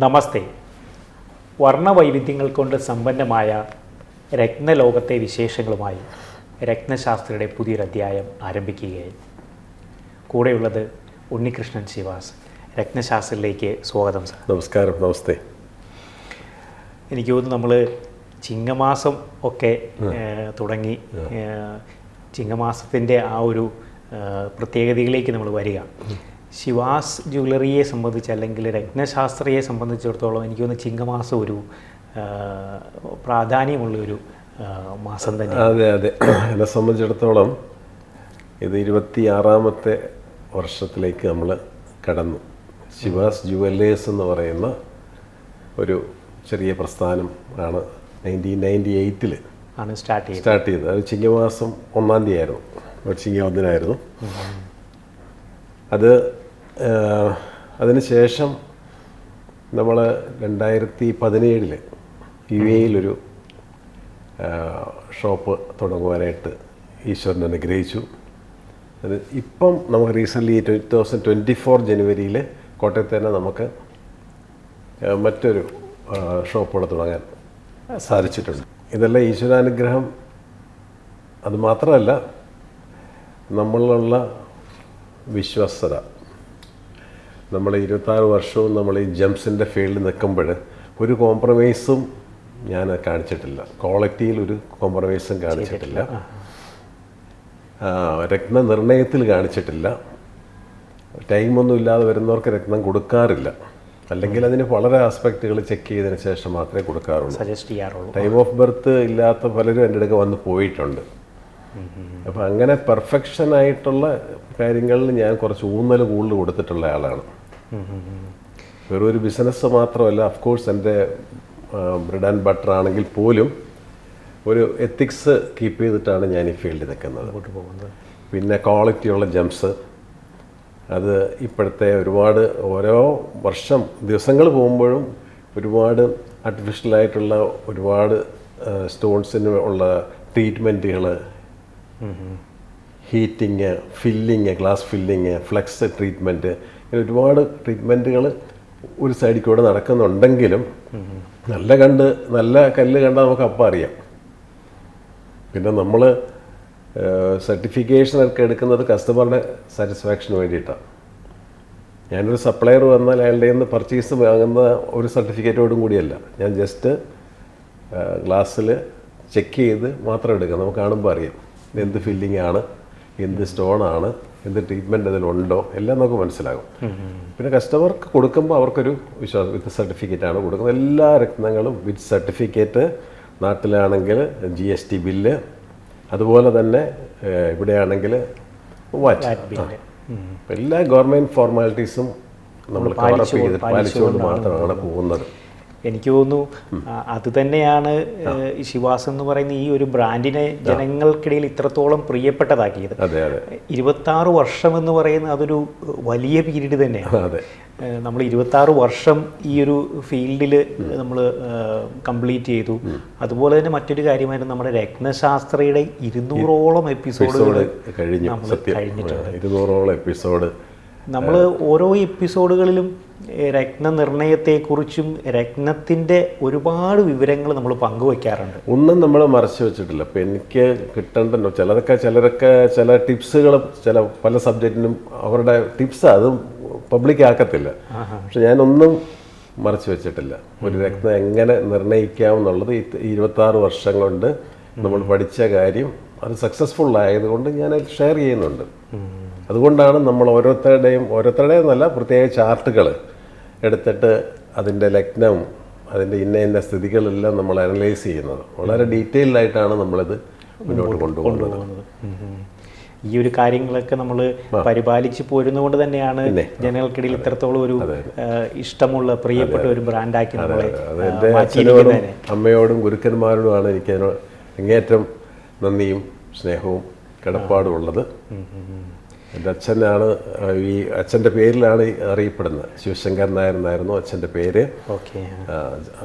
നമസ്തേ. വർണ്ണവൈവിധ്യങ്ങൾ കൊണ്ട് സമ്പന്നമായ രത്നലോകത്തെ വിശേഷങ്ങളുമായി രത്നശാസ്ത്രയുടെ പുതിയൊരധ്യായം ആരംഭിക്കുകയായി. കൂടെയുള്ളത് ഉണ്ണികൃഷ്ണൻ ശിവാസ്. രത്നശാസ്ത്രയിലേക്ക് സ്വാഗതം സാർ. നമസ്കാരം. നമസ്തേ. എനിക്ക് തോന്നുന്നു നമ്മൾ ചിങ്ങമാസം ഒക്കെ തുടങ്ങി ചിങ്ങമാസത്തിൻ്റെ ആ ഒരു പ്രത്യേകതയിലേക്ക് നമ്മൾ വരിക. ശിവാസ് ജ്വല്ലറിയെ സംബന്ധിച്ച് അല്ലെങ്കിൽ രത്നശാസ്ത്രയെ സംബന്ധിച്ചിടത്തോളം എനിക്ക് തോന്നുന്നു ചിങ്ങമാസം ഒരു പ്രാധാന്യമുള്ളൊരു മാസം തന്നെ. അതെ അതെ, എന്നെ സംബന്ധിച്ചിടത്തോളം ഇത് 26ാമത്തെ വർഷത്തിലേക്ക് നമ്മൾ കടന്നു. ശിവാസ് ജുവല്ലേഴ്സ് എന്ന് പറയുന്ന ഒരു ചെറിയ പ്രസ്ഥാനം ആണ് 1998 ആണ് സ്റ്റാർട്ട് ചെയ്തത്. അത് ചിങ്ങമാസം 1-ാം തീയതി ആയിരുന്നു, ചിങ്ങം 1-നായിരുന്നു. അതിനുശേഷം നമ്മൾ 2017 UAE ഷോപ്പ് തുടങ്ങുവാനായിട്ട് ഈശ്വരൻ അനുഗ്രഹിച്ചു. അത് ഇപ്പം നമുക്ക് റീസെൻ്റ്ലി 2024 ജനുവരിയിൽ കോട്ടയത്ത് തന്നെ നമുക്ക് മറ്റൊരു ഷോപ്പുകൂടെ തുടങ്ങാൻ സാധിച്ചിട്ടുണ്ട്. ഇതെല്ലാം ഈശ്വരാനുഗ്രഹം. അതുമാത്രമല്ല, നമ്മളിലുള്ള വിശ്വസ്തത. നമ്മൾ 26 വർഷവും നമ്മൾ ഈ ജംസിൻ്റെ ഫീൽഡിൽ നിൽക്കുമ്പോൾ ഒരു കോംപ്രമൈസും ഞാൻ കാണിച്ചിട്ടില്ല. ക്വാളിറ്റിയിൽ ഒരു കോംപ്രമൈസും കാണിച്ചിട്ടില്ല. രത്നനിർണയത്തിൽ കാണിച്ചിട്ടില്ല. ടൈമൊന്നും ഇല്ലാതെ വരുന്നവർക്ക് രത്നം കൊടുക്കാറില്ല. അല്ലെങ്കിൽ അതിന് വളരെ ആസ്പെക്റ്റുകൾ ചെക്ക് ചെയ്തതിന് ശേഷം മാത്രമേ കൊടുക്കാറുള്ളൂ. സജസ്റ്റ് ചെയ്യാറുള്ളൂ. ടൈം ഓഫ് ബർത്ത് ഇല്ലാത്ത പലരും എൻ്റെ അടുക്ക വന്ന് പോയിട്ടുണ്ട്. അപ്പം അങ്ങനെ പെർഫെക്ഷനായിട്ടുള്ള കാര്യങ്ങളിൽ ഞാൻ കുറച്ച് ഊന്നൽ കൂടുതൽ കൊടുത്തിട്ടുള്ള ആളാണ്. വെറും ഒരു ബിസിനസ് മാത്രമല്ല, അഫ്കോഴ്സ് എൻ്റെ ബ്രെഡ് ആൻഡ് ബട്ടർ ആണെങ്കിൽ പോലും ഒരു എത്തിക്സ് കീപ്പ് ചെയ്തിട്ടാണ് ഞാൻ ഈ ഫീൽഡിൽ നിൽക്കുന്നത്. പിന്നെ ക്വാളിറ്റിയുള്ള ജംസ്, അത് ഇപ്പോഴത്തെ ഒരുപാട് ഓരോ വർഷം ദിവസങ്ങൾ പോകുമ്പോഴും ഒരുപാട് ആർട്ടിഫിഷ്യലായിട്ടുള്ള ഒരുപാട് സ്റ്റോൺസിന് ഉള്ള ട്രീറ്റ്മെൻറ്റുകൾ, heating, filling, glass filling, flex treatment, ഇങ്ങനെ ഒരുപാട് ട്രീറ്റ്മെൻറ്റുകൾ ഒരു സൈഡിൽ കൂടെ നടക്കുന്നുണ്ടെങ്കിലും നല്ല കല്ല് കണ്ടാൽ നമുക്ക് അപ്പം അറിയാം. പിന്നെ നമ്മൾ സർട്ടിഫിക്കേഷനൊക്കെ എടുക്കുന്നത് കസ്റ്റമറുടെ സാറ്റിസ്ഫാക്ഷന് വേണ്ടിയിട്ടാണ്. ഞാനൊരു സപ്ലയർ വന്നാൽ അയാളുടെ നിന്ന് പർച്ചേസ് വാങ്ങുന്ന ഒരു സർട്ടിഫിക്കറ്റോടും കൂടിയല്ല. ഞാൻ ജസ്റ്റ് ഗ്ലാസ്സിൽ ചെക്ക് ചെയ്ത് മാത്രം എടുക്കുക. നമുക്ക് കാണുമ്പോൾ അറിയാം എന്ത് ഫില്ലിംഗ് ആണ്, എന്ത് സ്റ്റോണാണ്, എന്ത് ട്രീറ്റ്മെൻറ്റ് അതിലുണ്ടോ, എല്ലാം നമുക്ക് മനസ്സിലാകും. പിന്നെ കസ്റ്റമർക്ക് കൊടുക്കുമ്പോൾ അവർക്കൊരു വിശ്വാസം. വിത്ത് സർട്ടിഫിക്കറ്റാണ് കൊടുക്കുന്നത്. എല്ലാ രത്നങ്ങളും വിത്ത് സർട്ടിഫിക്കറ്റ്. നാട്ടിലാണെങ്കിൽ GST ബില്ല്, അതുപോലെ തന്നെ ഇവിടെയാണെങ്കിൽ വാറ്റ്, എല്ലാ ഗവൺമെൻറ് ഫോർമാലിറ്റീസും നമ്മൾ കവറപ്പ് ചെയ്ത് പാലിച്ചുകൊണ്ട് മാത്രമാണ് പോകുന്നത്. എനിക്ക് തോന്നുന്നു അത് തന്നെയാണ് ശിവാസ് എന്ന് പറയുന്ന ഈ ഒരു ബ്രാൻഡിനെ ജനങ്ങൾക്കിടയിൽ ഇത്രത്തോളം പ്രിയപ്പെട്ടതാക്കിയത്. 26 വർഷം എന്ന് പറയുന്നത് അതൊരു വലിയ പീരീഡ് തന്നെയാണ്. നമ്മൾ 26 വർഷം ഈ ഒരു ഫീൽഡിൽ നമ്മൾ കംപ്ലീറ്റ് ചെയ്തു. അതുപോലെ തന്നെ മറ്റൊരു കാര്യമായിരുന്നു, നമ്മുടെ രത്നശാസ്ത്രയുടെ 200ഓളം എപ്പിസോഡുകൾ കഴിഞ്ഞിട്ടുണ്ട്. 200ഓളം എപ്പിസോഡ് നമ്മൾ ഓരോ എപ്പിസോഡുകളിലും രത്നനിർണയത്തെക്കുറിച്ചും രത്നത്തിൻ്റെ ഒരുപാട് വിവരങ്ങൾ നമ്മൾ പങ്കുവയ്ക്കാറുണ്ട്. ഒന്നും നമ്മൾ മറച്ചു വെച്ചിട്ടില്ല. ഇപ്പം എനിക്ക് കിട്ടേണ്ടല്ലോ ചിലരൊക്കെ ചില ടിപ്സുകൾ പല സബ്ജക്റ്റിനും അവരുടെ ടിപ്സ് അതും പബ്ലിക് ആക്കത്തില്ല. പക്ഷെ ഞാനൊന്നും മറച്ചു വെച്ചിട്ടില്ല. ഒരു രത്നം എങ്ങനെ നിർണ്ണയിക്കാം എന്നുള്ളത് 26 വർഷം കൊണ്ട് നമ്മൾ പഠിച്ച കാര്യം അത് സക്സസ്ഫുൾ ആയതുകൊണ്ട് ഞാൻ ഷെയർ ചെയ്യുന്നുണ്ട്. അതുകൊണ്ടാണ് നമ്മൾ ഓരോരുത്തരുടെയും എന്നല്ല, പ്രത്യേക ചാർട്ടുകൾ എടുത്തിട്ട് അതിൻ്റെ ലഗ്നവും അതിൻ്റെ ഇന്ന സ്ഥിതികളെല്ലാം നമ്മൾ അനലൈസ് ചെയ്യുന്നത്. വളരെ ഡീറ്റെയിൽഡ് ആയിട്ടാണ് നമ്മളിത് മുന്നോട്ട് കൊണ്ടുപോകുന്നത്. ഈ ഒരു കാര്യങ്ങളൊക്കെ നമ്മൾ പരിപാലിച്ച് പോരുന്നതുകൊണ്ട് തന്നെയാണ് ജനങ്ങൾക്കിടയിൽ ഇത്രത്തോളം ഒരു ഇഷ്ടമുള്ള പ്രിയപ്പെട്ട ഒരു ബ്രാൻഡാക്കി നമ്മളെ. എൻ്റെ അച്ഛനോടും അമ്മയോടും ഗുരുക്കന്മാരോടുമാണ് എനിക്ക് അങ്ങേയറ്റം നന്ദിയും സ്നേഹവും കടപ്പാടും ഉള്ളത്. എൻ്റെ അച്ഛനാണ് ഈ അച്ഛൻ്റെ പേരിലാണ് അറിയപ്പെടുന്നത്. ശിവശങ്കർ നായർ എന്നായിരുന്നു അച്ഛൻ്റെ പേര്.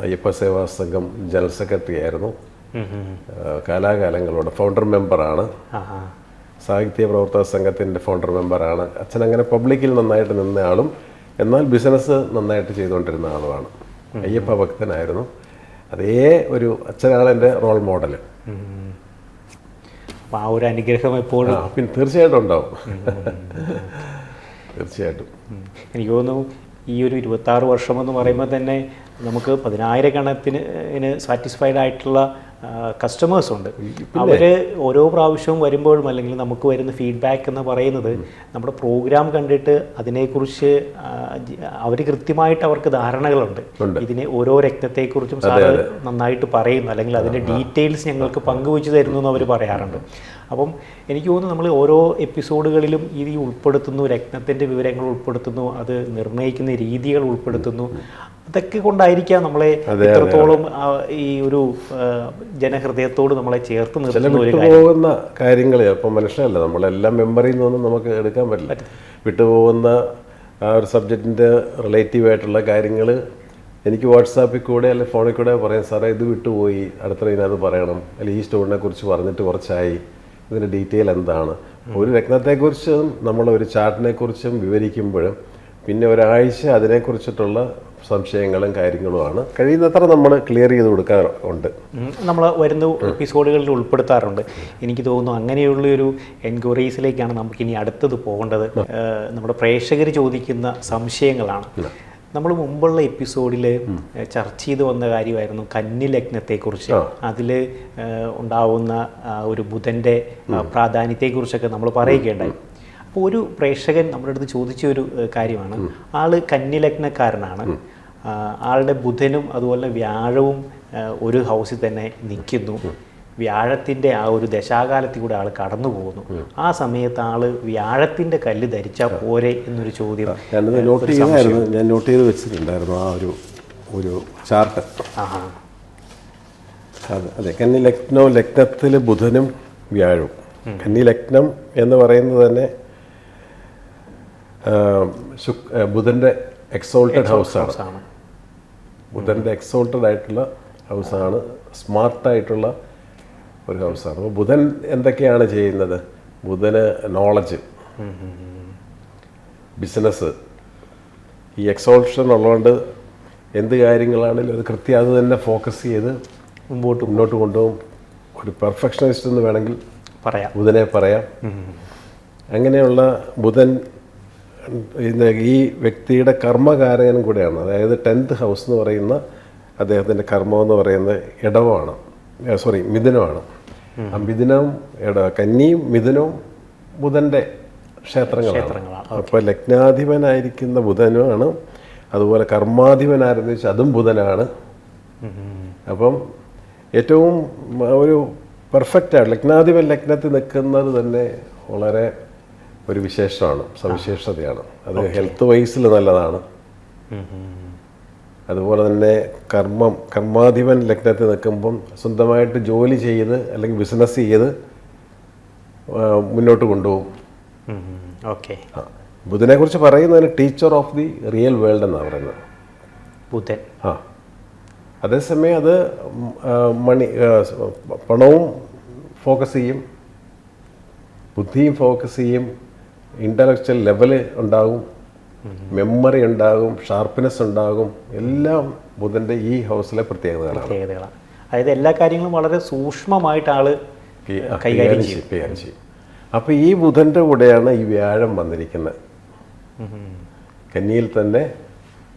അയ്യപ്പ സേവാ സംഘം ജനറൽ സെക്രട്ടറി ആയിരുന്നു. കാലാകാലങ്ങളോടെ ഫൗണ്ടർ മെമ്പറാണ്. സാഹിത്യ പ്രവർത്തക സംഘത്തിൻ്റെ ഫൗണ്ടർ മെമ്പറാണ്. അച്ഛൻ അങ്ങനെ പബ്ലിക്കിൽ നന്നായിട്ട് നിന്ന ആളും എന്നാൽ ബിസിനസ് നന്നായിട്ട് ചെയ്തുകൊണ്ടിരുന്ന ആളുമാണ്. അയ്യപ്പ ഭക്തനായിരുന്നു. അതേ ഒരു അച്ഛനാണ് എൻ്റെ റോൾ മോഡൽ. അപ്പോൾ ആ ഒരു അനുഗ്രഹം എപ്പോഴും പിന്നെ തീർച്ചയായിട്ടും ഉണ്ടാവും. തീർച്ചയായിട്ടും എനിക്ക് തോന്നുന്നു ഈ ഒരു 26 വർഷമെന്ന് പറയുമ്പോൾ തന്നെ നമുക്ക് 10,000 സാറ്റിസ്ഫൈഡ് ആയിട്ടുള്ള കസ്റ്റമേഴ്സ് ഉണ്ട്. അവർ ഓരോ പ്രാവശ്യവും വരുമ്പോഴും അല്ലെങ്കിൽ നമുക്ക് വരുന്ന ഫീഡ്ബാക്ക് എന്ന് പറയുന്നത് നമ്മുടെ പ്രോഗ്രാം കണ്ടിട്ട് അതിനെക്കുറിച്ച് അവർ കൃത്യമായിട്ട് അവർക്ക് ധാരണകളുണ്ട്. ഇതിനെ ഓരോ രത്നത്തെക്കുറിച്ചും സാറ് നന്നായിട്ട് പറയുന്നു, അല്ലെങ്കിൽ അതിൻ്റെ ഡീറ്റെയിൽസ് ഞങ്ങൾക്ക് പങ്കുവെച്ച് തരുന്നു എന്ന് അവർ പറയാറുണ്ട്. അപ്പം എനിക്ക് തോന്നുന്നു നമ്മൾ ഓരോ എപ്പിസോഡുകളിലും ഇത് ഉൾപ്പെടുത്തുന്നു, രത്നത്തിൻ്റെ വിവരങ്ങൾ ഉൾപ്പെടുത്തുന്നു, അത് നിർണ്ണയിക്കുന്ന രീതികൾ ഉൾപ്പെടുത്തുന്നു. അതൊക്കെ കൊണ്ടായിരിക്കാം നമ്മളെ ഇത്രത്തോളം ഈ ഒരു ജനഹൃദയത്തോട് നമ്മളെ ചേർത്ത് നിർത്തുന്ന ഒരു വിട്ടുപോകുന്ന കാര്യങ്ങൾ. അപ്പം മനുഷ്യനല്ല, നമ്മളെല്ലാം മെമ്മറിയിൽ നിന്നൊന്നും നമുക്ക് എടുക്കാൻ പറ്റില്ല. വിട്ടുപോകുന്ന ആ ഒരു സബ്ജക്റ്റിൻ്റെ റിലേറ്റീവായിട്ടുള്ള കാര്യങ്ങൾ എനിക്ക് വാട്സാപ്പിൽ കൂടെ അല്ലെങ്കിൽ ഫോണിൽ കൂടെ പറയാം, സാറേ ഇത് വിട്ടുപോയി, അടുത്ത ഇതിനകത്ത് പറയണം, അല്ലെങ്കിൽ ഈ സ്റ്റോറിനെ കുറിച്ച് പറഞ്ഞിട്ട് കുറച്ചായി, ഇതിൻ്റെ ഡീറ്റെയിൽ എന്താണ്. ഒരു രത്നത്തെക്കുറിച്ചും നമ്മളൊരു ചാർട്ടിനെ കുറിച്ചും വിവരിക്കുമ്പോഴും പിന്നെ ഒരാഴ്ച അതിനെക്കുറിച്ചിട്ടുള്ള സംശയങ്ങളും കാര്യങ്ങളുമാണ് കഴിയുന്നത്ര നമ്മൾ ക്ലിയർ ചെയ്ത് കൊടുക്കാറുണ്ട്. നമ്മൾ വരുന്ന എപ്പിസോഡുകളിൽ ഉൾപ്പെടുത്താറുണ്ട്. എനിക്ക് തോന്നുന്നു അങ്ങനെയുള്ളൊരു എൻക്വയറീസിലേക്കാണ് നമുക്കിനി അടുത്തത് പോകേണ്ടത്. നമ്മുടെ പ്രേക്ഷകർ ചോദിക്കുന്ന സംശയങ്ങളാണ്. നമ്മൾ മുമ്പുള്ള എപ്പിസോഡിൽ ചർച്ച ചെയ്ത് വന്ന കാര്യമായിരുന്നു കന്നിലഗ്നത്തെക്കുറിച്ച്. അതിൽ ഉണ്ടാവുന്ന ഒരു ബുധൻ്റെ പ്രാധാന്യത്തെക്കുറിച്ചൊക്കെ നമ്മൾ പറയുകയുണ്ടായി. അപ്പോൾ ഒരു പ്രേക്ഷകൻ നമ്മുടെ അടുത്ത് ചോദിച്ച ഒരു കാര്യമാണ്, ആൾ കന്നിലഗ്നക്കാരനാണ്, ആളുടെ ബുധനും അതുപോലെ വ്യാഴവും ഒരു ഹൗസിൽ തന്നെ നിൽക്കുന്നു, വ്യാഴത്തിൻ്റെ ആ ഒരു ദശാകാലത്തിൽ കൂടെ ആൾ കടന്നു പോകുന്നു, ആ സമയത്ത് ആൾ വ്യാഴത്തിൻ്റെ കല്ല് ധരിച്ചാൽ പോരെ എന്നൊരു ചോദ്യം ഞാൻ നോട്ട് ചെയ്ത് വെച്ചിട്ടുണ്ടായിരുന്നു ആ ഒരു ചാർട്ട്. അതെ, കന്നി ലഗ്നത്തിൽ ബുധനും വ്യാഴവും. കന്നി ലഗ്നം എന്ന് പറയുന്നത് തന്നെ ബുധൻ്റെ എക്സോൾട്ടഡ് ഹൗസാണ്. ബുധൻ്റെ എക്സോൾട്ടഡ് ആയിട്ടുള്ള ഹൗസാണ്, സ്മാർട്ടായിട്ടുള്ള ഒരു ഹൗസാണ്. അപ്പോൾ ബുധൻ എന്തൊക്കെയാണ് ചെയ്യുന്നത്? ബുധന് നോളജ്, ബിസിനസ്. ഈ എക്സോൾഷൻ ഉള്ളതുകൊണ്ട് എന്ത് കാര്യങ്ങളാണെങ്കിലും അത് കൃത്യം അത് തന്നെ ഫോക്കസ് ചെയ്ത് മുന്നോട്ട് കൊണ്ടുപോകും. ഒരു പെർഫെക്ഷനിസ്റ്റ് എന്ന് വേണമെങ്കിൽ ബുധനെ പറയാം. അങ്ങനെയുള്ള ബുധൻ ഈ വ്യക്തിയുടെ കർമ്മകാരകനും കൂടെയാണ്. അതായത് 10th ഹൗസ് എന്ന് പറയുന്ന അദ്ദേഹത്തിൻ്റെ കർമ്മം എന്ന് പറയുന്നത് ഇടവമാണ്, മിഥുനമാണ്. ആ മിഥുനവും കന്നിയും മിഥുനവും ബുധൻ്റെ ക്ഷേത്രങ്ങളാണ്. അപ്പോൾ ലഗ്നാധിപനായിരിക്കുന്ന ബുധനുമാണ്. അതുപോലെ കർമാധിപനാരെന്ന് വെച്ചാൽ അതും ബുധനാണ്. അപ്പം ഏറ്റവും ഒരു പെർഫെക്റ്റാണ് ലഗ്നാധിപൻ ലഗ്നത്തിൽ നിൽക്കുന്നത് തന്നെ വളരെ ഒരു വിശേഷമാണ്, സവിശേഷതയാണ്. അത് ഹെൽത്ത് വൈസിൽ നല്ലതാണ്. അതുപോലെ തന്നെ കർമാധിപൻ ലഗ്നത്തിൽ നിൽക്കുമ്പം സ്വന്തമായിട്ട് ജോലി ചെയ്ത് അല്ലെങ്കിൽ ബിസിനസ് ചെയ്ത് മുന്നോട്ട് കൊണ്ടുപോകും. ബുധനെ കുറിച്ച് പറയുന്നതിന് teacher of the real world എന്നാണ് പറയുന്നത് ബുധൻ. അതേസമയം അത് പണവും ഫോക്കസ് ചെയ്യും, ബുദ്ധിയും ഫോക്കസ് ചെയ്യും, ഇൻ്റലക്ച്വൽ ലെവൽ ഉണ്ടാകും, മെമ്മറി ഉണ്ടാകും, ഷാർപ്പ്നെസ് ഉണ്ടാകും. എല്ലാം ബുധൻ്റെ ഈ ഹൗസിലെ പ്രത്യേകതകളാണ്. അതായത് എല്ലാ കാര്യങ്ങളും വളരെ സൂക്ഷ്മമായിട്ട് ആള് കൈകാര്യം ചെയ്യും. അപ്പോൾ ഈ ബുധൻ്റെ കൂടെയാണ് ഈ വ്യാഴം വന്നിരിക്കുന്നത്. കന്നിയിൽ തന്നെ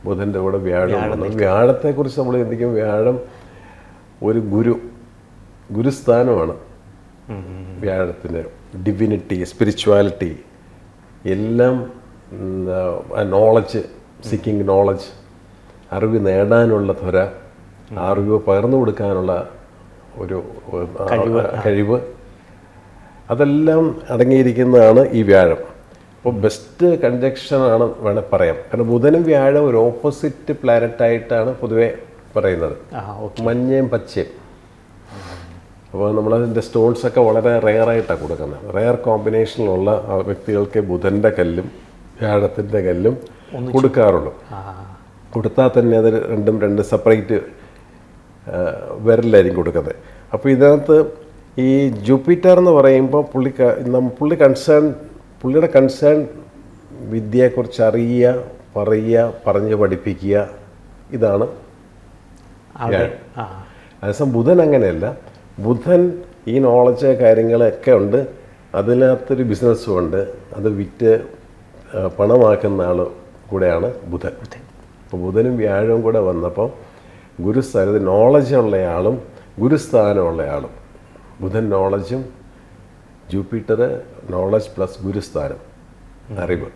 ബുധൻ്റെ കൂടെ വ്യാഴം വന്നത്. വ്യാഴത്തെക്കുറിച്ച് നമ്മൾ ചിന്തിക്കും, വ്യാഴം ഒരു ഗുരുസ്ഥാനമാണ്. വ്യാഴത്തിന് ഡിവിനിറ്റി, സ്പിരിച്വാലിറ്റി, എല്ലാം നോളജ്, സീക്കിങ് നോളജ്, അറിവ് നേടാനുള്ള ത്വര, അറിവ് പകർന്നു കൊടുക്കാനുള്ള ഒരു കഴിവ്, അതെല്ലാം അടങ്ങിയിരിക്കുന്നതാണ് ഈ വ്യാഴം. അപ്പോൾ ബെസ്റ്റ് കൺജക്ഷനാണ് വേണേൽ പറയാം. കാരണം ബുധനും വ്യാഴം ഒരു ഓപ്പോസിറ്റ് പ്ലാനറ്റായിട്ടാണ് പൊതുവെ പറയുന്നത്, മഞ്ഞയും പച്ചയും. അപ്പോൾ നമ്മളതിൻ്റെ സ്റ്റോൺസൊക്കെ വളരെ റെയറായിട്ടാണ് കൊടുക്കുന്നത്. റെയർ കോമ്പിനേഷനിലുള്ള വ്യക്തികൾക്ക് ബുധൻ്റെ കല്ലും വ്യാഴത്തിൻ്റെ കല്ലും കൊടുക്കാറുള്ളൂ. കൊടുത്താൽ തന്നെ അത് രണ്ട് സെപ്പറേറ്റ് വിരലായിരിക്കും കൊടുക്കുന്നത്. അപ്പോൾ ഇതിനകത്ത് ഈ ജൂപ്പിറ്റർ എന്ന് പറയുമ്പോൾ പുള്ളിയുടെ കൺസേൺ വിദ്യയെക്കുറിച്ച് അറിയുക, പറയുക, പറഞ്ഞ് പഠിപ്പിക്കുക, ഇതാണ് അതേസമയം ബുധൻ അങ്ങനെയല്ല. ബുധൻ ഈ നോളജ് കാര്യങ്ങളൊക്കെ ഉണ്ട്, അതിനകത്തൊരു ബിസിനസ്സും ഉണ്ട്, അത് വിറ്റ് പണമാക്കുന്ന ആൾ കൂടെയാണ് ബുധൻ. അപ്പോൾ ബുധനും വ്യാഴവും കൂടെ വന്നപ്പോൾ ഗുരുസ്ഥാനത്ത് നോളജ് ഉള്ളയാളും ഗുരുസ്ഥാനമുള്ളയാളും, ബുധൻ നോളജും ജൂപ്പിറ്റർ നോളജ് പ്ലസ് ഗുരുസ്ഥാനം അറിവ്.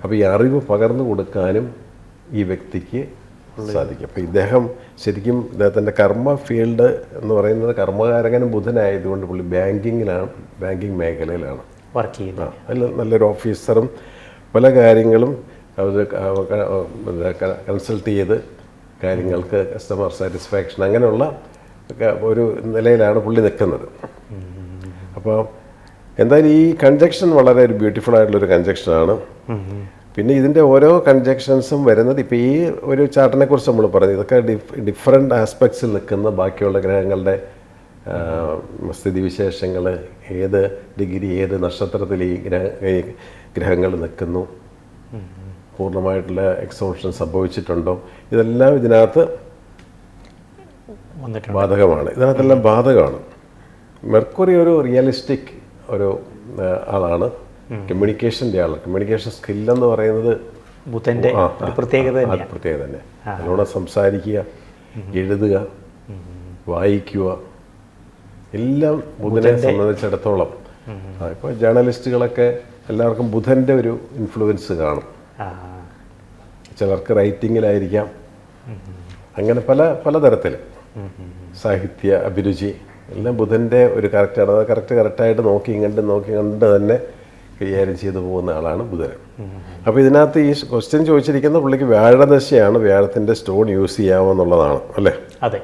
അപ്പോൾ ഈ അറിവ് പകർന്നു കൊടുക്കാനും ഈ വ്യക്തിക്ക് സാധിക്കും. അപ്പോൾ ഇദ്ദേഹം ശരിക്കും ഇദ്ദേഹത്തിൻ്റെ കർമ്മ ഫീൽഡ് എന്ന് പറയുന്നത് കർമ്മകാരകനും ബുധനായതുകൊണ്ട് പുള്ളി ബാങ്കിങ് മേഖലയിലാണ് വർക്ക് ചെയ്യുന്നത്. അതിൽ നല്ലൊരു ഓഫീസറും പല കാര്യങ്ങളും കൺസൾട്ട് ചെയ്ത് കാര്യങ്ങൾക്ക് കസ്റ്റമർ സാറ്റിസ്ഫാക്ഷൻ അങ്ങനെയുള്ള ഒരു നിലയിലാണ് പുള്ളി നിൽക്കുന്നത്. അപ്പോൾ എന്തായാലും ഈ കൺജക്ഷൻ വളരെ ഒരു ബ്യൂട്ടിഫുൾ ആയിട്ടുള്ളൊരു കൺജക്ഷനാണ്. പിന്നെ ഇതിൻ്റെ ഓരോ കൺജക്ഷൻസും വരുന്നത് ഇപ്പോൾ ഈ ഒരു ചാർട്ടിനെ കുറിച്ച് നമ്മൾ പറഞ്ഞു, ഇതൊക്കെ ഡിഫറെൻ്റ് ആസ്പെക്ട്സിൽ നിൽക്കുന്ന ബാക്കിയുള്ള ഗ്രഹങ്ങളുടെ സ്ഥിതിവിശേഷങ്ങൾ, ഏത് ഡിഗ്രി ഏത് നക്ഷത്രത്തിൽ ഈ ഗ്രഹങ്ങൾ നിൽക്കുന്നു, പൂർണ്ണമായിട്ടുള്ള എക്സോഷൻ സംഭവിച്ചിട്ടുണ്ടോ, ഇതെല്ലാം ഇതിനകത്ത് ബാധകമാണ്. ഇതിനകത്തെല്ലാം ബാധകമാണ്. മെർക്കുറി ഒരു റിയലിസ്റ്റിക് ഒരു ആളാണ്, കമ്മ്യൂണിക്കേഷൻ്റെ ആളാണ്. കമ്മ്യൂണിക്കേഷൻ സ്കില്ലെന്ന് പറയുന്നത് ബുധൻ്റെ പ്രത്യേകത തന്നെ. നല്ലോണം സംസാരിക്കുക, എഴുതുക, വായിക്കുക, എല്ലാം ബുധനെ സംബന്ധിച്ചിടത്തോളം. ഇപ്പോൾ ജേർണലിസ്റ്റുകളൊക്കെ എല്ലാവർക്കും ബുധൻ്റെ ഒരു ഇൻഫ്ലുവൻസ് കാണും. ചിലർക്ക് റൈറ്റിങ്ങിലായിരിക്കാം, അങ്ങനെ പലതരത്തിൽ സാഹിത്യ അഭിരുചി എല്ലാം ബുധൻ്റെ ഒരു കറക്റ്റാണ്. അത് കറക്റ്റായിട്ട് നോക്കി കണ്ട് തന്നെ കൈകാര്യം ചെയ്തു പോകുന്ന ആളാണ് ബുധൻ. അപ്പോൾ ഇതിനകത്ത് ഈ ക്വസ്റ്റ്യൻ ചോദിച്ചിരിക്കുന്ന പുള്ളിക്ക് വ്യാഴദശയാണ്, വ്യാഴത്തിൻ്റെ സ്റ്റോൺ യൂസ് ചെയ്യാമെന്നുള്ളതാണ് അല്ലേ? അതെ,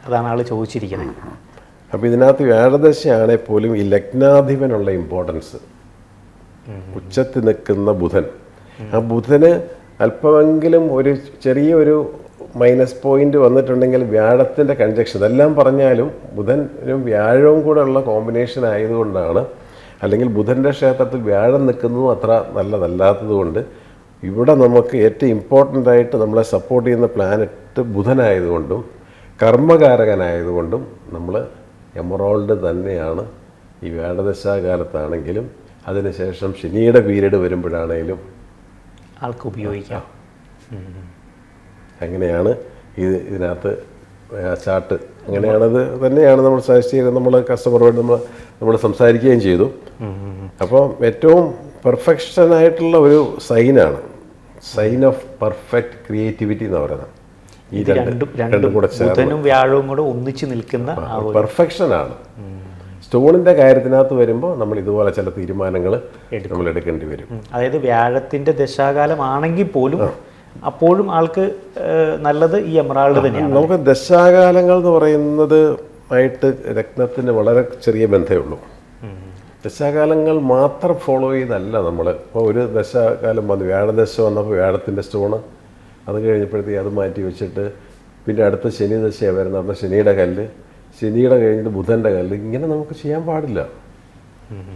അതാണ് ആൾ ചോദിച്ചിരിക്കുന്നത്. അപ്പോൾ ഇതിനകത്ത് വ്യാഴദശയാണെങ്കിൽ പോലും ഈ ലഗ്നാധിപനുള്ള ഇമ്പോർട്ടൻസ്, ഉച്ചത്തിൽ നിൽക്കുന്ന ബുധൻ, ആ ബുധന് അല്പമെങ്കിലും ഒരു ചെറിയൊരു മൈനസ് പോയിന്റ് വന്നിട്ടുണ്ടെങ്കിൽ വ്യാഴത്തിൻ്റെ കൺജക്ഷൻ, ഇതെല്ലാം പറഞ്ഞാലും ബുധനും വ്യാഴവും കൂടെ ഉള്ള കോമ്പിനേഷൻ ആയതുകൊണ്ടാണ്. അല്ലെങ്കിൽ ബുധൻ്റെ ക്ഷേത്രത്തിൽ വ്യാഴം നിൽക്കുന്നതും അത്ര നല്ലതല്ലാത്തത് കൊണ്ട് ഇവിടെ നമുക്ക് ഏറ്റവും ഇമ്പോർട്ടൻ്റ് ആയിട്ട് നമ്മളെ സപ്പോർട്ട് ചെയ്യുന്ന പ്ലാനറ്റ് ബുധനായതുകൊണ്ടും കർമ്മകാരകനായതുകൊണ്ടും നമ്മൾ എമറോൾഡ് തന്നെയാണ് ഈ വ്യാഴദശാകാലത്താണെങ്കിലും അതിനുശേഷം ശനിയുടെ പീരീഡ് വരുമ്പോഴാണെങ്കിലും ആൾക്ക് ഉപയോഗിക്കാം. അങ്ങനെയാണ് ഇതിനകത്ത് ചാർട്ട്, അങ്ങനെയാണത് തന്നെയാണ് നമ്മൾ സജസ്റ്റ് ചെയ്ത് നമ്മൾ കസ്റ്റമറുമായിട്ട് നമ്മൾ സംസാരിക്കുകയും ചെയ്തു. അപ്പോൾ ഏറ്റവും പെർഫെക്ഷനായിട്ടുള്ള ഒരു സൈനാണ്, സൈൻ ഓഫ് പെർഫെക്റ്റ് ക്രിയേറ്റിവിറ്റി എന്ന് പറയുന്നത്. ഈ രണ്ടും കൂടെ ബുധനും വ്യാഴവും കൂടെ ഒന്നിച്ച് നിൽക്കുന്ന പെർഫെക്ഷനാണ്. സ്റ്റോണിൻ്റെ കാര്യത്തിനകത്ത് വരുമ്പോൾ നമ്മൾ ഇതുപോലെ ചില തീരുമാനങ്ങൾ നമ്മൾ എടുക്കേണ്ടി വരും. അതായത് വ്യാഴത്തിൻ്റെ ദശാകാലമാണെങ്കിൽ പോലും അപ്പോഴും ആൾക്ക് നല്ലത് ഈ എമറാൾഡ് തന്നെയാണ്. നമുക്ക് ദശാകാലങ്ങൾ എന്ന് പറയുന്നത് ആയിട്ട് രത്നത്തിന് വളരെ ചെറിയ ബന്ധമേ ഉള്ളൂ. ദശാകാലങ്ങൾ മാത്രം ഫോളോ ചെയ്തല്ല നമ്മൾ. ഇപ്പോൾ ഒരു ദശാകാലം വന്നു, വ്യാഴദശ വന്നപ്പോൾ വ്യാഴത്തിൻ്റെ സ്റ്റോണ്, അത് കഴിഞ്ഞപ്പോഴത്തേക്ക് അത് മാറ്റി വെച്ചിട്ട് പിന്നെ അടുത്ത ശനി ദശയാണ് വരുന്നത്, അപ്പോൾ ശനിയുടെ കല്ല്, ശനിയുടെ കഴിഞ്ഞിട്ട് ബുധൻ്റെ കല്ല്, ഇങ്ങനെ നമുക്ക് ചെയ്യാൻ പാടില്ല,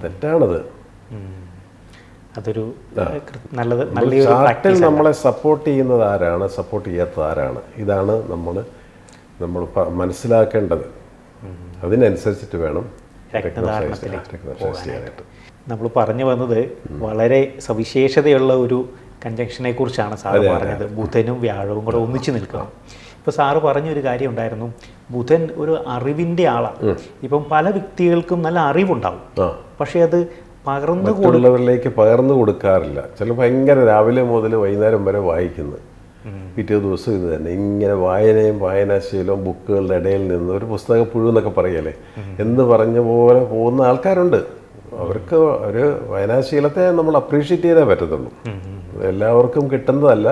തെറ്റാണത്. അതൊരു നല്ലത്. ചാർട്ടിൽ നമ്മളെ സപ്പോർട്ട് ചെയ്യുന്നത് ആരാണ്, സപ്പോർട്ട് ചെയ്യാത്തത് ആരാണ്, ഇതാണ് നമ്മൾ മനസ്സിലാക്കേണ്ടത്. അതിനനുസരിച്ചിട്ട് വേണം രത്നധാരണത്തിലേക്ക്. നമ്മൾ പറഞ്ഞു വന്നത് വളരെ സവിശേഷതയുള്ള ഒരു കൺജക്ഷനെ കുറിച്ചാണ് സാറ് പറഞ്ഞത്. ബുധനും വ്യാഴവും കൂടെ ഒന്നിച്ചു നിൽക്കണം. ഇപ്പോൾ സാറ് പറഞ്ഞൊരു കാര്യം ഉണ്ടായിരുന്നു, ബുധൻ ഒരു അറിവിൻ്റെ ആളാണ്. ഇപ്പം പല വ്യക്തികൾക്കും നല്ല അറിവുണ്ടാവും, പക്ഷേ അത് മറ്റുള്ളവരിലേക്ക് പകർന്നു കൊടുക്കാറില്ല. ചില ഭയങ്കര രാവിലെ മുതൽ വൈകുന്നേരം വരെ വായിക്കുന്നു, പിറ്റേ ദിവസം ഇത് തന്നെ ഇങ്ങനെ വായനയും വായനാശീലവും ബുക്കുകളുടെ ഇടയിൽ നിന്ന് ഒരു പുസ്തക പുഴു എന്നൊക്കെ പറയല്ലേ എന്ന് പറഞ്ഞ പോലെ പോകുന്ന ആൾക്കാരുണ്ട്. അവർക്ക് ഒരു വായനാശീലത്തെ നമ്മൾ അപ്രീഷിയേറ്റ് ചെയ്തേ പറ്റത്തുള്ളൂ, എല്ലാവർക്കും കിട്ടുന്നതല്ല.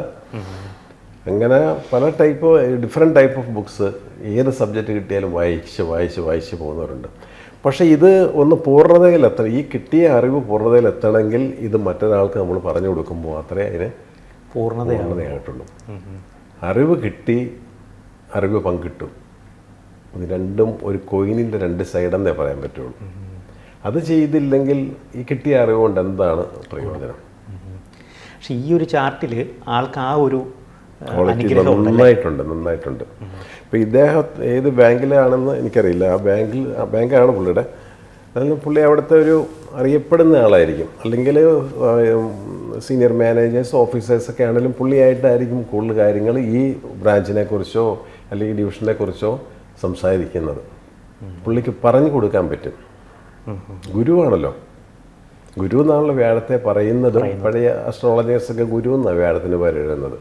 അങ്ങനെ പല ഡിഫറെൻറ്റ് ടൈപ്പ് ഓഫ് ബുക്സ് ഏത് സബ്ജക്റ്റ് കിട്ടിയാലും വായിച്ച് പോകുന്നവരുണ്ട്. പക്ഷേ ഇത് ഒന്ന് പൂർണ്ണതയിലെത്തണം, ഈ കിട്ടിയ അറിവ് പൂർണ്ണതയിലെത്തണമെങ്കിൽ ഇത് മറ്റൊരാൾക്ക് നമ്മൾ പറഞ്ഞു കൊടുക്കുമ്പോൾ മാത്രമേ അതിന് പൂർണ്ണതയായിട്ടുള്ളൂ. അറിവ് കിട്ടി, അറിവ് പങ്കിട്ടു, ഇത് രണ്ടും ഒരു കോയിനിൻ്റെ രണ്ട് സൈഡെന്നേ പറയാൻ പറ്റുള്ളൂ. അത് ചെയ്തില്ലെങ്കിൽ ഈ കിട്ടിയ അറിവ് കൊണ്ട് എന്താണ് പ്രയോജനം? പക്ഷെ ഈ ഒരു ചാർട്ടിൽ ആൾക്ക് ആ ഒരു നന്നായിട്ടുണ്ട്. ഇപ്പോൾ ഇദ്ദേഹം ഏത് ബാങ്കിലാണെന്ന് എനിക്കറിയില്ല. ആ ബാങ്കാണ് പുള്ളിയുടെ. അതിന് പുള്ളി അവിടുത്തെ ഒരു അറിയപ്പെടുന്ന ആളായിരിക്കും, അല്ലെങ്കിൽ സീനിയർ മാനേജേഴ്സ് ഓഫീസേഴ്സൊക്കെ ആണെങ്കിലും പുള്ളിയായിട്ടായിരിക്കും കൂടുതൽ കാര്യങ്ങൾ ഈ ബ്രാഞ്ചിനെ കുറിച്ചോ അല്ലെങ്കിൽ ഡിവിഷനെ കുറിച്ചോ സംസാരിക്കുന്നത്. പുള്ളിക്ക് പറഞ്ഞു കൊടുക്കാൻ പറ്റും. ഗുരുവാണല്ലോ, ഗുരു എന്നാണല്ലോ വ്യാഴത്തെ പറയുന്നതും. പഴയ അസ്ട്രോളജേഴ്സൊക്കെ ഗുരു എന്നാണ് വ്യാഴത്തിന് പേരിടുന്നത്.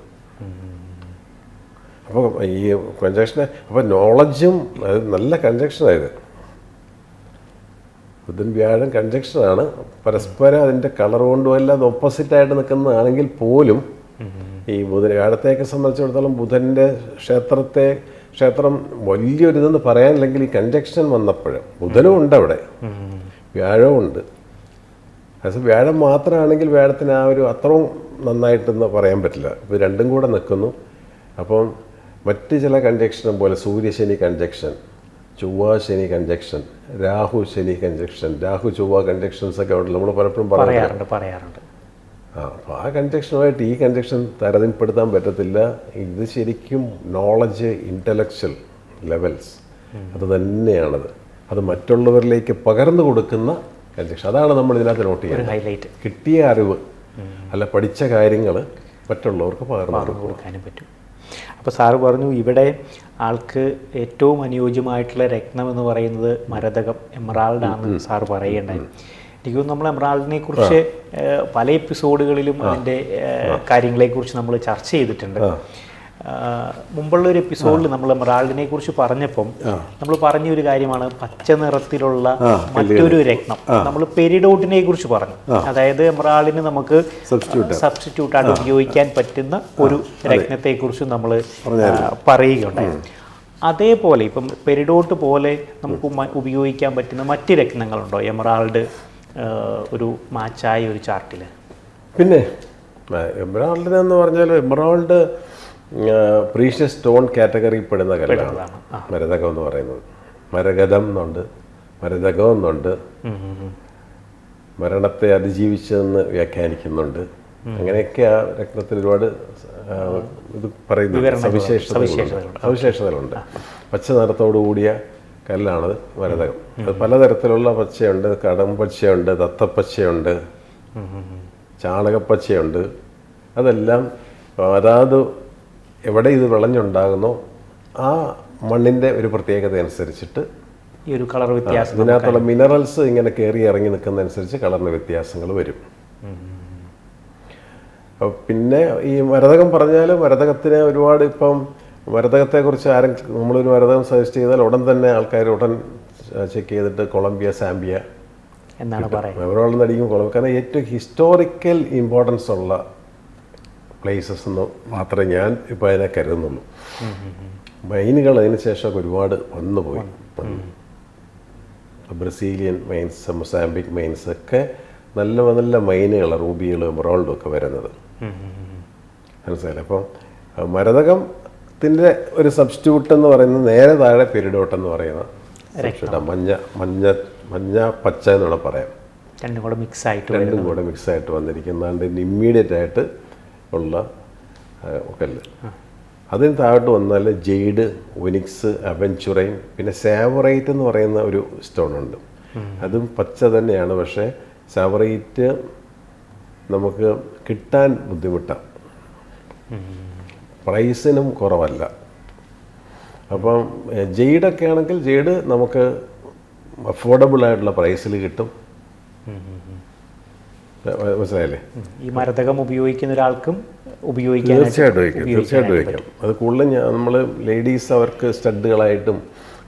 അപ്പോൾ ഈ കൺജക്ഷനെ, അപ്പോൾ നോളജും നല്ല കൺജക്ഷനായത്. ബുധൻ വ്യാഴം കൺജക്ഷനാണ്. പരസ്പരം അതിൻ്റെ കളർ കൊണ്ടും എല്ലാം അത് ഓപ്പോസിറ്റായിട്ട് നിൽക്കുന്നതാണെങ്കിൽ പോലും ഈ വ്യാഴത്തെയൊക്കെ സംബന്ധിച്ചിടത്തോളം ബുധൻ്റെ ക്ഷേത്രം വലിയൊരിതെന്ന് പറയാനില്ലെങ്കിൽ ഈ കൺജക്ഷൻ വന്നപ്പോഴും ബുധനും ഉണ്ട് അവിടെ, വ്യാഴവും ഉണ്ട്. അത് വ്യാഴം മാത്രമാണെങ്കിൽ വ്യാഴത്തിന് ആ ഒരു അത്രയും നന്നായിട്ടെന്ന് പറയാൻ പറ്റില്ല. ഇപ്പോൾ രണ്ടും കൂടെ നിൽക്കുന്നു. അപ്പം മറ്റ് ചില കൺജക്ഷനും പോലെ സൂര്യശനി കൺജക്ഷൻ, ചൊവ്വ ശനി കൺജക്ഷൻ, രാഹു ശനി കൺജക്ഷൻ, രാഹു ചൊവ്വ കൺജക്ഷൻസ് ഒക്കെ ഉണ്ടല്ലോ, നമ്മൾ പലപ്പോഴും പറയാറുണ്ട്. അപ്പോൾ ആ കൺജക്ഷനുമായിട്ട് ഈ കൺജക്ഷൻ താരതമ്യപ്പെടുത്താൻ പറ്റത്തില്ല. ഇത് ശരിക്കും നോളജ്, ഇൻ്റലക്ച്വൽ ലെവൽസ് അത് തന്നെയാണത്. അത് മറ്റുള്ളവരിലേക്ക് പകർന്നു കൊടുക്കുന്ന കൺജക്ഷൻ. അതാണ് നമ്മൾ ഇതിനകത്ത് നോട്ട് ചെയ്യുന്നത്. ഹൈലൈറ്റ് കിട്ടിയ അറിവ് അല്ല, പഠിച്ച കാര്യങ്ങൾ മറ്റുള്ളവർക്ക് പകർന്നു കൊടുക്കാനും പറ്റും. അപ്പോൾ സാറ് പറഞ്ഞു ഇവിടെ ആൾക്ക് ഏറ്റവും അനുയോജ്യമായിട്ടുള്ള രത്നം എന്ന് പറയുന്നത് മരതകം, എമറാൾഡാണ് സാറ് പറയേണ്ടത്. എനിക്ക് തോന്നുന്നു നമ്മൾ എമറാൾഡിനെ കുറിച്ച് പല എപ്പിസോഡുകളിലും അതിൻ്റെ കാര്യങ്ങളെക്കുറിച്ച് നമ്മൾ ചർച്ച ചെയ്തിട്ടുണ്ട്. മുമ്പുള്ള ഒരു എപ്പിസോഡിൽ നമ്മൾ എമറാൾഡിനെ കുറിച്ച് പറഞ്ഞപ്പം നമ്മൾ പറഞ്ഞ ഒരു കാര്യമാണ് പച്ച നിറത്തിലുള്ള മറ്റൊരു രത്നം. നമ്മൾ പെരിഡോട്ടിനെ കുറിച്ച് പറഞ്ഞു. അതായത് എമറാൾഡിന് നമുക്ക് സബ്സ്റ്റിറ്റ്യൂട്ട് ആയിട്ട് ഉപയോഗിക്കാൻ പറ്റുന്ന ഒരു രത്നത്തെ കുറിച്ച് നമ്മൾ പറയുകയുണ്ടായി. അതേപോലെ ഇപ്പം പെരിഡോട്ട് പോലെ നമുക്ക് ഉപയോഗിക്കാൻ പറ്റുന്ന മറ്റ് രത്നങ്ങളുണ്ടോ എമറാൾഡ് ഒരു മാച്ചായ ഒരു ചാർട്ടിൽ? പിന്നെ എമറാൾഡിനെന്ന് പറഞ്ഞാൽ എമറാൾഡ് പ്രീഷ്യസ് സ്റ്റോൺ കാറ്റഗറിയിൽ പെടുന്ന കല്ലാണ് മരതകം എന്ന് പറയുന്നത്. മരകതം എന്നുണ്ട്, മരതകം എന്നുണ്ട്, മരണത്തെ അതിജീവിച്ചതെന്ന് വ്യാഖ്യാനിക്കുന്നുണ്ട്. അങ്ങനെയൊക്കെ ആ രത്നത്തിൽ ഒരുപാട് ഇത് പറയുന്നുണ്ട്, സവിശേഷതകളുണ്ട്. പച്ച നിറത്തോടു കൂടിയ കല്ലാണത് മരതകം. അത് പലതരത്തിലുള്ള പച്ചയുണ്ട്, കടമ്പച്ചയുണ്ട്, തത്തപ്പച്ചയുണ്ട്, ചാണകപ്പച്ചയുണ്ട്. അതെല്ലാം അതാത് എവിടെ ഇത് വിളഞ്ഞുണ്ടാകുന്നോ ആ മണ്ണിൻ്റെ ഒരു പ്രത്യേകത അനുസരിച്ചിട്ട് ഈ ഒരു കളർ വ്യത്യാസം, ഇതിനകത്തുള്ള മിനറൽസ് ഇങ്ങനെ കയറി ഇറങ്ങി നിൽക്കുന്നതനുസരിച്ച് കളറിന് വ്യത്യാസങ്ങൾ വരും. പിന്നെ ഈ മരതകം പറഞ്ഞാൽ മരതകത്തിന് ഒരുപാട് ഇപ്പം മരതകത്തെക്കുറിച്ച് നമ്മളൊരു മരതകം സജസ്റ്റ് ചെയ്താൽ ഉടൻ തന്നെ ആൾക്കാർ ചെക്ക് ചെയ്തിട്ട് കൊളംബിയ, സാംബിയ എന്നാണ് പറയുന്നത്. എവറോളം നടിക്കും കൊളംബിയ. കാരണം ഏറ്റവും ഹിസ്റ്റോറിക്കൽ ഇമ്പോർട്ടൻസ് ഉള്ള പ്ലേസസ് എന്ന് മാത്രമേ ഞാൻ ഇപ്പോൾ അതിനെ കരുതുന്നുള്ളൂ. മൈനുകൾ അതിന് ശേഷമൊക്കെ ഒരുപാട് വന്നുപോയി. ബ്രസീലിയൻ മൈൻസ്, മൊസാംബിക് മൈൻസ് ഒക്കെ നല്ല നല്ല മൈനുകൾ, റൂബികളും എമറാൾഡും ഒക്കെ വരുന്നത് മനസ്സിലായില്ലേ. അപ്പം മരതകത്തിൻ്റെ ഒരു സബ്സ്റ്റിറ്റ്യൂട്ട് എന്ന് പറയുന്നത് നേരെ താഴെ പെരിഡോട്ട് എന്ന് പറയുന്ന മഞ്ഞ പച്ച എന്നുള്ള പറയാം. രണ്ടും കൂടെ മിക്സ് ആയിട്ട് വന്നിരിക്കുന്നതാണ്ട് ഇമ്മീഡിയറ്റ് ആയിട്ട് ഉള്ള കല്ല്. അതിന് താഴോട്ട് വന്നാൽ ജെയ്ഡ്, ഒനിക്സ്, അവൻചുറൈൻ, പിന്നെ സാവറൈറ്റ് എന്ന് പറയുന്ന ഒരു സ്റ്റോണുണ്ട്. അതും പച്ച തന്നെയാണ്, പക്ഷേ സാവറൈറ്റ് നമുക്ക് കിട്ടാൻ ബുദ്ധിമുട്ടാണ്, പ്രൈസിനും കുറവല്ല. അപ്പം ജെയ്ഡൊക്കെ ആണെങ്കിൽ ജെയ്ഡ് നമുക്ക് അഫോർഡബിൾ ആയിട്ടുള്ള പ്രൈസിൽ കിട്ടും. മനസ്സിലായില്ലേ? ഈ മരതകം ഉപയോഗിക്കുന്ന ഒരാൾക്കും തീർച്ചയായിട്ടും വയ്ക്കാം. അത് കൂടുതലും നമ്മൾ ലേഡീസ് അവർക്ക് സ്റ്റഡുകളായിട്ടും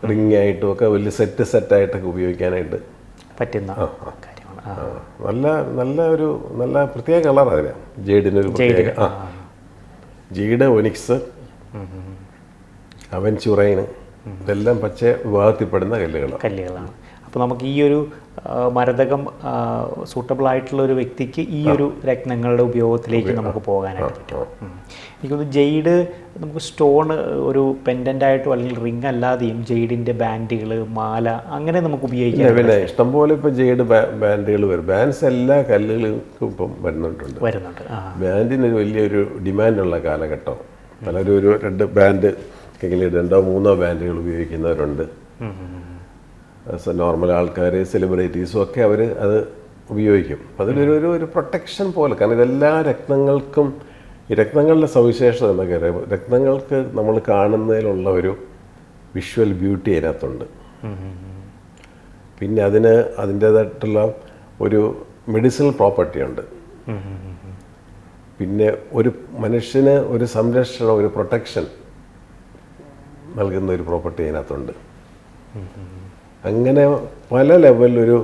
റിംഗ് ആയിട്ടും ഒക്കെ വലിയ സെറ്റായിട്ടൊക്കെ ഉപയോഗിക്കാനായിട്ട് പറ്റുന്ന നല്ല പ്രത്യേക കളർ അതിന്. ജെയ്ഡിനൊരു പ്രത്യേക ജെയ്ഡ്, ഒനിക്സ്, അവൻചുറൈൻ ഇതെല്ലാം പച്ച വിഭാഗത്തിൽപ്പെടുന്ന കല്ലുകളാണ്. അപ്പോൾ നമുക്ക് ഈ ഒരു മരതകം സൂട്ടബിൾ ആയിട്ടുള്ള ഒരു വ്യക്തിക്ക് ഈ ഒരു രത്നങ്ങളുടെ ഉപയോഗത്തിലേക്ക് നമുക്ക് പോകാനായിട്ട് പറ്റും. എനിക്കൊന്ന് ജെയ്ഡ് നമുക്ക് സ്റ്റോൺ ഒരു പെൻഡൻ്റായിട്ടോ അല്ലെങ്കിൽ റിംഗ് അല്ലാതെയും ജെയ്ഡിൻ്റെ ബാൻഡുകൾ, മാല അങ്ങനെ നമുക്ക് ഉപയോഗിക്കാം. പിന്നെ ഇഷ്ടംപോലെ ഇപ്പോൾ ജെയ്ഡ് ബാൻഡുകൾ വരും. ബാൻഡ്സ് എല്ലാ കല്ലുകൾക്കും ഇപ്പം വരുന്നുണ്ട്. ബാൻഡിനൊരു വലിയൊരു ഡിമാൻഡുള്ള കാലഘട്ടം. പലരും ഒരു 2 ബാൻഡ് കയ്യിൽ 2-3 ബാൻഡുകൾ ഉപയോഗിക്കുന്നവരുണ്ട്. നോർമൽ ആൾക്കാർ, സെലിബ്രിറ്റീസും ഒക്കെ അവർ അത് ഉപയോഗിക്കും. അപ്പം അതിലൊരു ഒരു പ്രൊട്ടക്ഷൻ പോലെ, കാരണം ഇതെല്ലാ രത്നങ്ങൾക്കും, ഈ രത്നങ്ങളുടെ സവിശേഷത എന്നൊക്കെ അറിയാം, രത്നങ്ങൾക്ക് നമ്മൾ കാണുന്നതിലുള്ള ഒരു വിഷ്വൽ ബ്യൂട്ടി അതിനകത്തുണ്ട്. പിന്നെ അതിൻ്റേതായിട്ടുള്ള ഒരു മെഡിസിനൽ പ്രോപ്പർട്ടി ഉണ്ട്. പിന്നെ ഒരു മനുഷ്യന് ഒരു സംരക്ഷണം, ഒരു പ്രൊട്ടക്ഷൻ നൽകുന്ന ഒരു പ്രോപ്പർട്ടി അതിനകത്തുണ്ട്. അങ്ങനെ പല ലെവലിലൊരു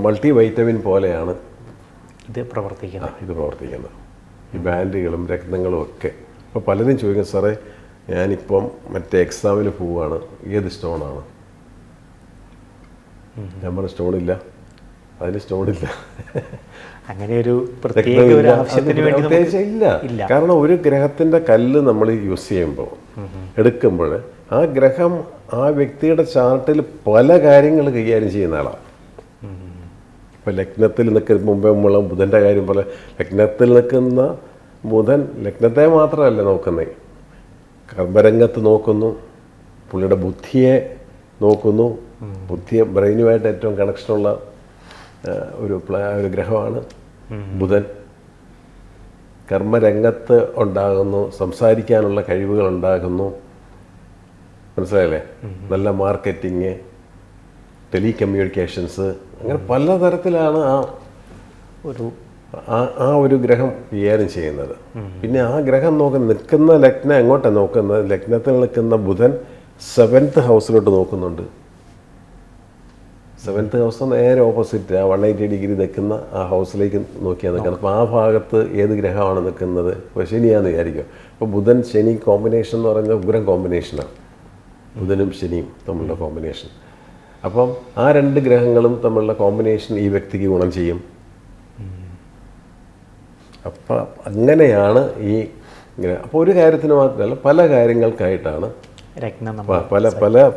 മൾട്ടി വൈറ്റമിൻ പോലെയാണ് ഇത് പ്രവർത്തിക്കുന്നത്. ഈ ബാൻഡുകളും രത്നങ്ങളും ഒക്കെ. അപ്പോൾ പലരും ചോദിക്കും, സാറേ ഞാനിപ്പം മറ്റേ എക്സാമിന് പോവുകയാണ്, ഏത് സ്റ്റോണാണ്? ഞാൻ പറഞ്ഞ സ്റ്റോണില്ല, അതിന് സ്റ്റോണില്ല. അങ്ങനെ ഒരു പ്രത്യേകിച്ച് ഇല്ല. കാരണം ഒരു ഗ്രഹത്തിൻ്റെ കല്ല് നമ്മൾ യൂസ് ചെയ്യുമ്പോൾ, എടുക്കുമ്പോൾ ആ ഗ്രഹം ആ വ്യക്തിയുടെ ചാർട്ടിൽ പല കാര്യങ്ങൾ കൈകാര്യം ചെയ്യുന്ന ആളാണ്. ഇപ്പോൾ ലഗ്നത്തിൽ നിൽക്കുന്ന മുമ്പേ നമ്മൾ ബുധൻ്റെ കാര്യം പോലെ, ലഗ്നത്തിൽ നിൽക്കുന്ന ബുധൻ ലഗ്നത്തെ മാത്രമല്ല നോക്കുന്നത്, കർമ്മരംഗത്ത് നോക്കുന്നു, പുള്ളിയുടെ ബുദ്ധിയെ നോക്കുന്നു. ബുദ്ധിയെ ബ്രെയിനുമായിട്ട് ഏറ്റവും കണക്ഷനുള്ള ഒരു ഗ്രഹമാണ് ബുധൻ. കർമ്മരംഗത്ത് ഉണ്ടാകുന്നു, സംസാരിക്കാനുള്ള കഴിവുകൾ ഉണ്ടാകുന്നു, മനസ്സിലായല്ലേ? നല്ല മാർക്കറ്റിങ്, ടെലികമ്മ്യൂണിക്കേഷൻസ്, അങ്ങനെ പലതരത്തിലാണ് ആ ഒരു ഗ്രഹം കൈകാര്യം ചെയ്യുന്നത്. പിന്നെ ആ ഗ്രഹം നിൽക്കുന്ന ലഗ്നം എങ്ങോട്ടാണ് നോക്കുന്നത്? ലഗ്നത്തിൽ നിൽക്കുന്ന ബുധൻ 7th ഹൗസിലോട്ട് നോക്കുന്നുണ്ട്. 7th ഹൗസ് നേരെ ഓപ്പോസിറ്റ്, ആ 180 ഡിഗ്രി നിൽക്കുന്ന ആ ഹൗസിലേക്ക് നോക്കിയാണ് നിൽക്കുന്നത്. അപ്പോൾ ആ ഭാഗത്ത് ഏത് ഗ്രഹമാണ് നിൽക്കുന്നത്? ഇപ്പോൾ ശനിയാന്ന് വിചാരിക്കും. അപ്പോൾ ബുധൻ ശനി കോമ്പിനേഷൻ എന്ന് പറഞ്ഞാൽ ഉഗ്രം കോമ്പിനേഷനാണ്, ബുധനും ശനിയും തമ്മിലുള്ള കോമ്പിനേഷൻ. അപ്പം ആ 2 ഗ്രഹങ്ങളും തമ്മിലുള്ള കോമ്പിനേഷൻ ഈ വ്യക്തിക്ക് ഗുണം ചെയ്യും. അപ്പം അങ്ങനെയാണ് ഈ ഗ്രഹം. അപ്പോൾ ഒരു കാര്യത്തിന് മാത്രമല്ല, പല കാര്യങ്ങൾക്കായിട്ടാണ്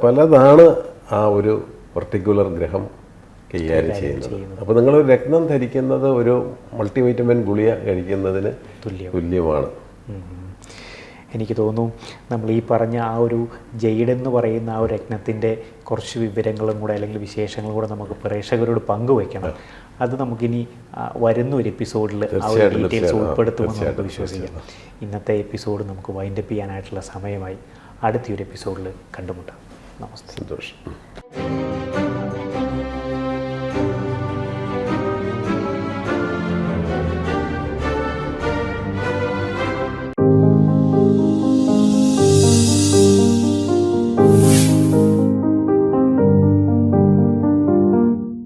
പലതാണ് ആ ഒരു പർട്ടിക്കുലർ ഗ്രഹം കൈകാര്യം ചെയ്യുന്നത്. അപ്പോൾ നിങ്ങളൊരു രത്നം ധരിക്കുന്നത് ഒരു മൾട്ടിവൈറ്റമിൻ ഗുളിക കഴിക്കുന്നതിന് തുല്യമാണ്. എനിക്ക് തോന്നുന്നു നമ്മൾ ഈ പറഞ്ഞ ആ ഒരു ജെയ്ഡ് എന്ന് പറയുന്ന ആ ഒരു രത്നത്തിൻ്റെ കുറച്ച് വിവരങ്ങളും കൂടെ അല്ലെങ്കിൽ വിശേഷങ്ങളും കൂടെ നമുക്ക് പ്രേക്ഷകരോട് പങ്കുവയ്ക്കണം. അത് നമുക്കിനി വരുന്ന ഒരു എപ്പിസോഡിൽ ആ ഒരു ഡീറ്റെയിൽസ് ഉൾപ്പെടുത്തുമെന്ന് നമുക്ക് വിശ്വസിക്കാം. ഇന്നത്തെ എപ്പിസോഡ് നമുക്ക് വൈൻഡപ്പ് ചെയ്യാനായിട്ടുള്ള സമയമായി. അടുത്തൊരു എപ്പിസോഡിൽ കണ്ടുമുട്ടാം. നമസ്തേ. സന്തോഷം.